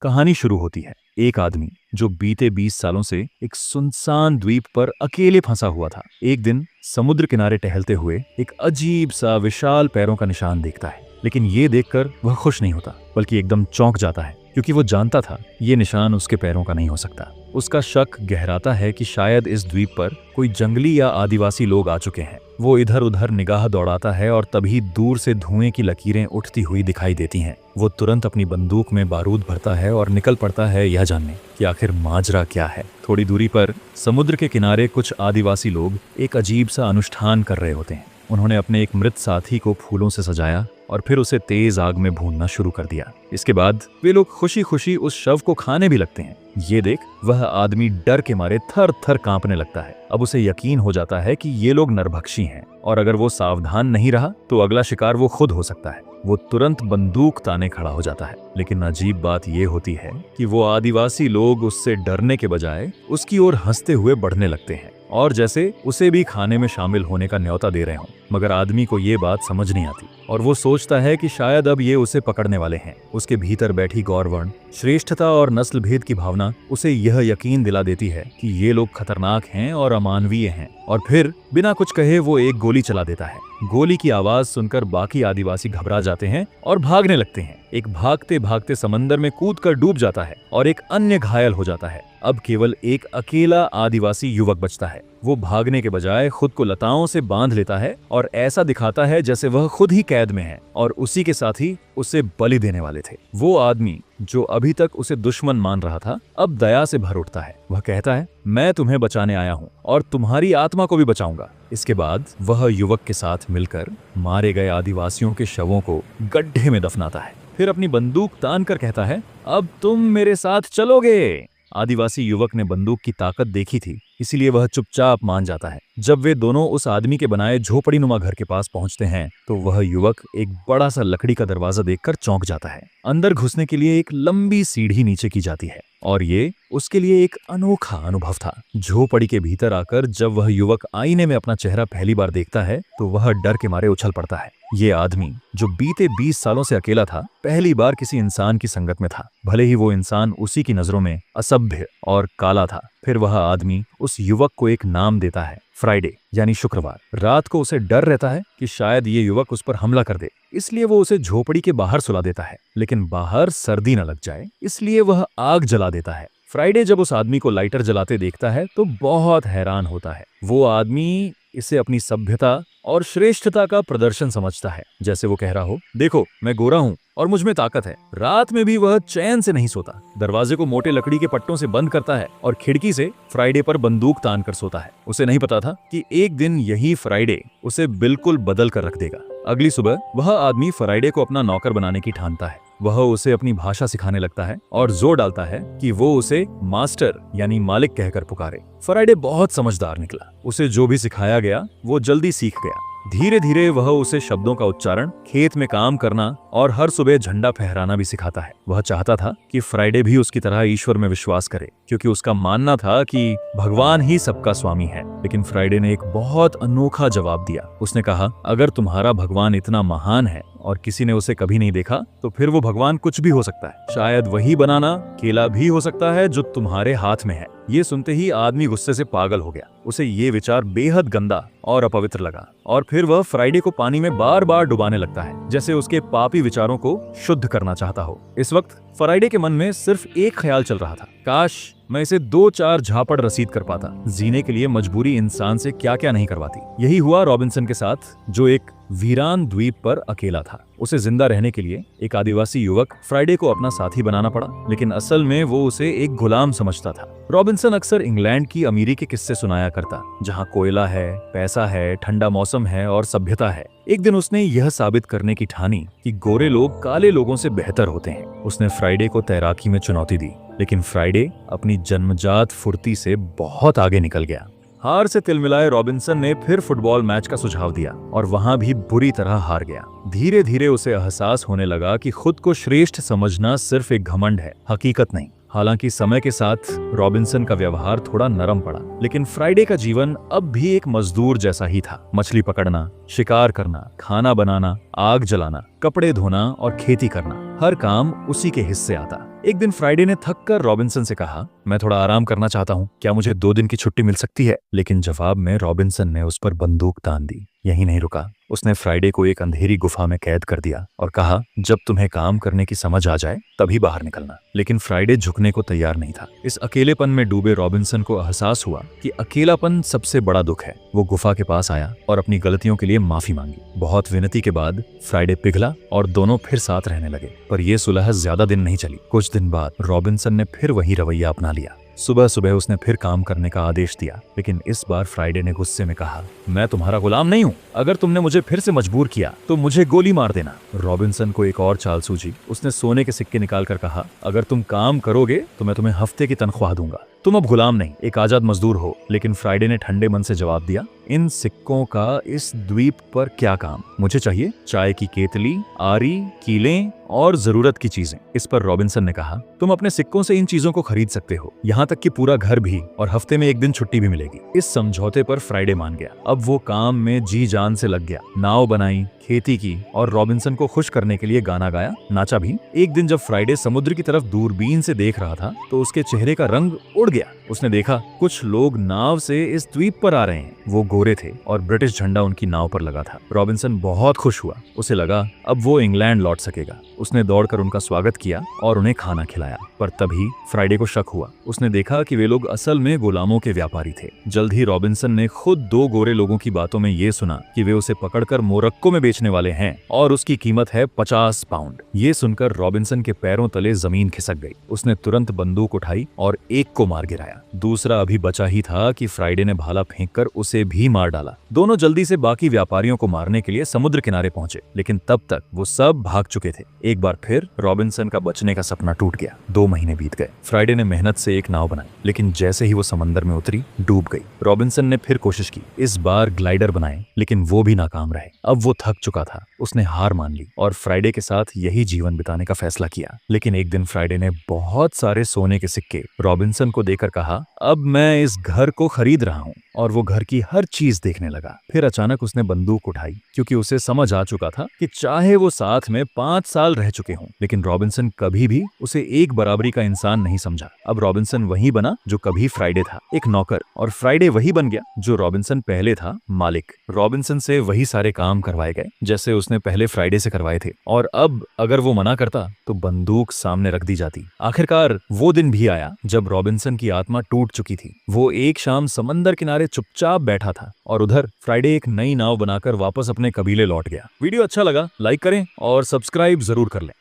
कहानी शुरू होती है। एक आदमी जो बीते 20 सालों से एक सुनसान द्वीप पर अकेले फंसा हुआ था, एक दिन समुद्र किनारे टहलते हुए एक अजीब सा विशाल पैरों का निशान देखता है। लेकिन ये देखकर वह खुश नहीं होता, बल्कि एकदम चौंक जाता है, क्योंकि वो जानता था ये निशान उसके पैरों का नहीं हो सकता। उसका शक गहराता है कि शायद इस द्वीप पर कोई जंगली या आदिवासी लोग आ चुके हैं। वो इधर उधर निगाह दौड़ाता है और तभी दूर से धुएं की लकीरें उठती हुई दिखाई देती हैं। वो तुरंत अपनी बंदूक में बारूद भरता है और निकल पड़ता है यह जानने कि आखिर माजरा क्या है। थोड़ी दूरी पर समुद्र के किनारे कुछ आदिवासी लोग एक अजीब सा अनुष्ठान कर रहे होते हैं। उन्होंने अपने एक मृत साथी को फूलों से सजाया और फिर उसे तेज आग में भूनना शुरू कर दिया। इसके बाद वे लोग खुशी खुशी उस शव को खाने भी लगते हैं। ये देख वह आदमी डर के मारे थर थर कांपने लगता है। अब उसे यकीन हो जाता है कि ये लोग नरभक्षी हैं और अगर वो सावधान नहीं रहा तो अगला शिकार वो खुद हो सकता है। वो तुरंत बंदूक ताने खड़ा हो जाता है। लेकिन अजीब बात ये होती है कि वो आदिवासी लोग उससे डरने के बजाय उसकी ओर हंसते हुए बढ़ने लगते हैं और जैसे उसे भी खाने में शामिल होने का न्योता दे रहे हों। मगर आदमी को ये बात समझ नहीं आती और वो सोचता है कि शायद अब ये उसे पकड़ने वाले हैं। उसके भीतर बैठी गौरवर्ण, श्रेष्ठता और नस्ल भेद की भावना उसे यह यकीन दिला देती है कि ये लोग खतरनाक हैं और अमानवीय हैं। और फिर बिना कुछ कहे वो एक गोली चला देता है। गोली की आवाज सुनकर बाकी आदिवासी घबरा जाते हैं और भागने लगते हैं। एक भागते भागते समंदर में कूदकर डूब जाता है और एक अन्य घायल हो जाता है। अब केवल एक अकेला आदिवासी युवक बचता है। वो भागने के बजाय खुद को लताओं से बांध लेता है और ऐसा दिखाता है जैसे वह खुद ही कैद में है और उसी के साथ ही उसे बलि देने वाले थे। वो आदमी जो अभी तक उसे दुश्मन मान रहा था, अब दया से भर उठता है। वह कहता है, मैं तुम्हें बचाने आया हूँ और तुम्हारी आत्मा को भी बचाऊंगा। इसके बाद वह युवक के साथ मिलकर मारे गए आदिवासियों के शवों को गड्ढे में दफनाता है। फिर अपनी बंदूक तान कर कहता है, अब तुम मेरे साथ चलोगे। आदिवासी युवक ने बंदूक की ताकत देखी थी, इसीलिए वह चुपचाप मान जाता है। जब वे दोनों उस आदमी के बनाए झोपड़ी नुमा घर के पास पहुंचते हैं तो वह युवक एक बड़ा सा लकड़ी का दरवाजा देखकर चौंक जाता है। अंदर घुसने के लिए एक लंबी सीढ़ी नीचे की जाती है और ये उसके लिए एक अनोखा अनुभव था। झोपड़ी के भीतर आकर जब वह युवक आईने में अपना चेहरा पहली बार देखता है तो वह डर के मारे उछल पड़ता है। ये आदमी जो बीते 20 सालों से अकेला था, पहली बार किसी इंसान की संगत में था, भले ही वो इंसान उसी की नजरों में असभ्य और काला था। फिर वह आदमी उस युवक को एक नाम देता है, फ्राइडे यानी शुक्रवार। रात को उसे डर रहता है कि शायद ये युवक उस पर हमला कर दे, इसलिए वो उसे झोपड़ी के बाहर सुला देता है। लेकिन बाहर सर्दी न लग जाए इसलिए वह आग जला देता है। फ्राइडे जब उस आदमी को लाइटर जलाते देखता है तो बहुत हैरान होता है। वो आदमी इसे अपनी सभ्यता और श्रेष्ठता का प्रदर्शन समझता है, जैसे वो कह रहा हो, देखो मैं गोरा हूँ और मुझ में ताकत है। रात में भी वह चैन से नहीं सोता। दरवाजे को मोटे लकड़ी के पट्टों से बंद करता है और खिड़की से फ्राइडे पर बंदूक तान कर सोता है। उसे नहीं पता था कि एक दिन यही फ्राइडे उसे बिल्कुल बदल कर रख देगा। अगली सुबह वह आदमी फ्राइडे को अपना नौकर बनाने की ठानता है। वह उसे अपनी भाषा सिखाने लगता है और जोर डालता है कि वो उसे मास्टर यानी मालिक कहकर पुकारे। फ्राइडे बहुत समझदार निकला। उसे जो भी सिखाया गया वो जल्दी सीख गया। धीरे धीरे वह उसे शब्दों का उच्चारण, खेत में काम करना और हर सुबह झंडा फहराना भी सिखाता है। वह चाहता था कि फ्राइडे भी उसकी तरह ईश्वर में विश्वास करे, क्योंकि उसका मानना था कि भगवान ही सबका स्वामी है। लेकिन फ्राइडे ने एक बहुत अनोखा जवाब दिया। उसने कहा, अगर तुम्हारा भगवान इतना महान है और किसी ने उसे कभी नहीं देखा तो फिर वो भगवान कुछ भी हो सकता है। शायद वही बनाना केला भी हो सकता है जो तुम्हारे हाथ में है। ये सुनते ही आदमी गुस्से से पागल हो गया। उसे ये विचार बेहद गंदा और अपवित्र लगा और फिर वह फ्राइडे को पानी में बार बार डुबाने लगता है, जैसे उसके पापी विचारों को शुद्ध करना चाहता हो। इस वक्त फ्राइडे के मन में सिर्फ एक ख्याल चल रहा था, काश मैं इसे 2-4 झापड़ रसीद कर पाता। जीने के लिए मजबूरी इंसान से क्या क्या नहीं करवाती। यही हुआ रॉबिन्सन के साथ, जो एक वीरान द्वीप पर अकेला था। उसे जिंदा रहने के लिए एक आदिवासी युवक फ्राइडे को अपना साथी बनाना पड़ा, लेकिन असल में वो उसे एक गुलाम समझता था। रॉबिन्सन अक्सर इंग्लैंड की अमीरी के किस्से सुनाया करता, जहाँ कोयला है, पैसा है, ठंडा मौसम है और सभ्यता है। एक दिन उसने यह साबित करने की ठानी कि गोरे लोग काले लोगों से बेहतर होते हैं। उसने फ्राइडे को तैराकी में चुनौती दी, लेकिन फ्राइडे अपनी जन्मजात फुर्ती से बहुत आगे निकल गया। हार से तिलमिलाए रॉबिन्सन ने फिर फुटबॉल मैच का सुझाव दिया और वहां भी बुरी तरह हार गया। धीरे धीरे उसे एहसास होने लगा कि खुद को श्रेष्ठ समझना सिर्फ एक घमंड है, हकीकत नहीं। हालांकि समय के साथ रॉबिन्सन का व्यवहार थोड़ा नरम पड़ा, लेकिन फ्राइडे का जीवन अब भी एक मजदूर जैसा ही था। मछली पकड़ना, शिकार करना, खाना बनाना, आग जलाना, कपड़े धोना और खेती करना, हर काम उसी के हिस्से आता। एक दिन फ्राइडे ने थक कर रॉबिन्सन से कहा, मैं थोड़ा आराम करना चाहता हूँ, क्या मुझे 2 दिन की छुट्टी मिल सकती है? लेकिन जवाब में रॉबिन्सन ने उस पर बंदूक तान दी। यही नहीं रुका, उसने फ्राइडे को एक अंधेरी गुफा में कैद कर दिया और कहा, जब तुम्हें काम करने की समझ आ जाए तभी बाहर निकलना। लेकिन फ्राइडे झुकने को तैयार नहीं था। इस अकेलेपन में डूबे रॉबिन्सन को एहसास हुआ कि अकेलापन सबसे बड़ा दुख है। वो गुफा के पास आया और अपनी गलतियों के लिए माफी मांगी। बहुत विनती के बाद फ्राइडे पिघला और दोनों फिर साथ रहने लगे। पर यह सुलह ज्यादा दिन नहीं चली। कुछ दिन बाद रॉबिन्सन ने फिर वही रवैया अपना लिया। सुबह सुबह उसने फिर काम करने का आदेश दिया, लेकिन इस बार फ्राइडे ने गुस्से में कहा, मैं तुम्हारा गुलाम नहीं हूँ। अगर तुमने मुझे फिर से मजबूर किया तो मुझे गोली मार देना। रॉबिन्सन को एक और चाल सूझी। उसने सोने के सिक्के निकालकर कहा, अगर तुम काम करोगे तो मैं तुम्हें हफ्ते की तनख्वाह दूंगा। तुम अब गुलाम नहीं, एक आजाद मजदूर हो। लेकिन फ्राइडे ने ठंडे मन से जवाब दिया, इन सिक्कों का इस द्वीप पर क्या काम? मुझे चाहिए चाय की केतली, आरी, कीलें और जरूरत की चीजें। इस पर रॉबिन्सन ने कहा, तुम अपने सिक्कों से इन चीजों को खरीद सकते हो, यहाँ तक कि पूरा घर भी, और हफ्ते में 1 दिन छुट्टी भी मिलेगी। इस समझौते पर फ्राइडे मान गया। अब वो काम में जी जान से लग गया। नाव बनाई, खेती की और रॉबिन्सन को खुश करने के लिए गाना गाया, नाचा भी। एक दिन जब फ्राइडे समुद्र की तरफ दूरबीन से देख रहा था तो उसके चेहरे का रंग उड़ गया। उसने देखा कुछ लोग नाव से इस द्वीप पर आ रहे हैं। वो गोरे थे और ब्रिटिश झंडा उनकी नाव पर लगा था। रॉबिन्सन बहुत खुश हुआ। उसे लगा अब वो इंग्लैंड लौट सकेगा। उसने दौड़कर उनका स्वागत किया और उन्हें खाना खिलाया। पर तभी फ्राइडे को शक हुआ। उसने देखा कि वे लोग असल में गुलामों के व्यापारी थे। जल्द ही रॉबिन्सन ने खुद 2 गोरे लोगों की बातों में ये सुना कि वे उसे पकड़कर मोरक्को में बेचने वाले हैं और उसकी कीमत है 50 पाउंड। ये सुनकर रॉबिन्सन के पैरों तले जमीन खिसक गई। उसने तुरंत बंदूक उठाई और एक को मार गिराया। दूसरा अभी बचा ही था कि फ्राइडे ने भाला फेंककर उसे भी मार डाला। दोनों जल्दी से बाकी व्यापारियों को मारने के लिए समुद्र किनारे पहुंचे, लेकिन तब तक वो सब भाग चुके थे। एक बार फिर रॉबिन्सन का बचने का सपना टूट गया। 2 महीने बीत गए। फ्राइडे ने मेहनत से एक नाव बनाई, लेकिन जैसे ही वो समंदर में उतरी, डूब गई। रॉबिन्सन ने फिर कोशिश की, इस बार ग्लाइडर बनाए, लेकिन वो भी नाकाम रहे। अब वो थक चुका था। उसने हार मान ली और फ्राइडे के साथ यही जीवन बिताने का फैसला किया। लेकिन एक दिन फ्राइडे ने बहुत सारे सोने के सिक्के रॉबिन्सन को देकर कहा, अब मैं इस घर को खरीद रहा हूँ। और वो घर की हर चीज देखने लगा। फिर अचानक उसने बंदूक उठाई, क्योंकि उसे समझ आ चुका था कि चाहे वो साथ में 5 साल रह चुके हों, लेकिन रॉबिन्सन कभी भी उसे एक बराबरी का इंसान नहीं समझा। अब रॉबिन्सन वही बना जो कभी फ्राइडे था, एक नौकर, और फ्राइडे वही बन गया जो रॉबिन्सन पहले था, मालिक। रॉबिन्सन से वही सारे काम करवाए गए जैसे उसने पहले फ्राइडे से करवाए थे, और अब अगर वो मना करता तो बंदूक सामने रख दी जाती। आखिरकार वो दिन भी आया जब रॉबिन्सन की आत्मा टूट चुकी थी। वो एक शाम समंदर किनारे चुपचाप बैठा था और उधर फ्राइडे एक नई नाव बनाकर वापस अपने कबीले लौट गया। वीडियो अच्छा लगा लाइक करें और सब्सक्राइब जरूर कर लें।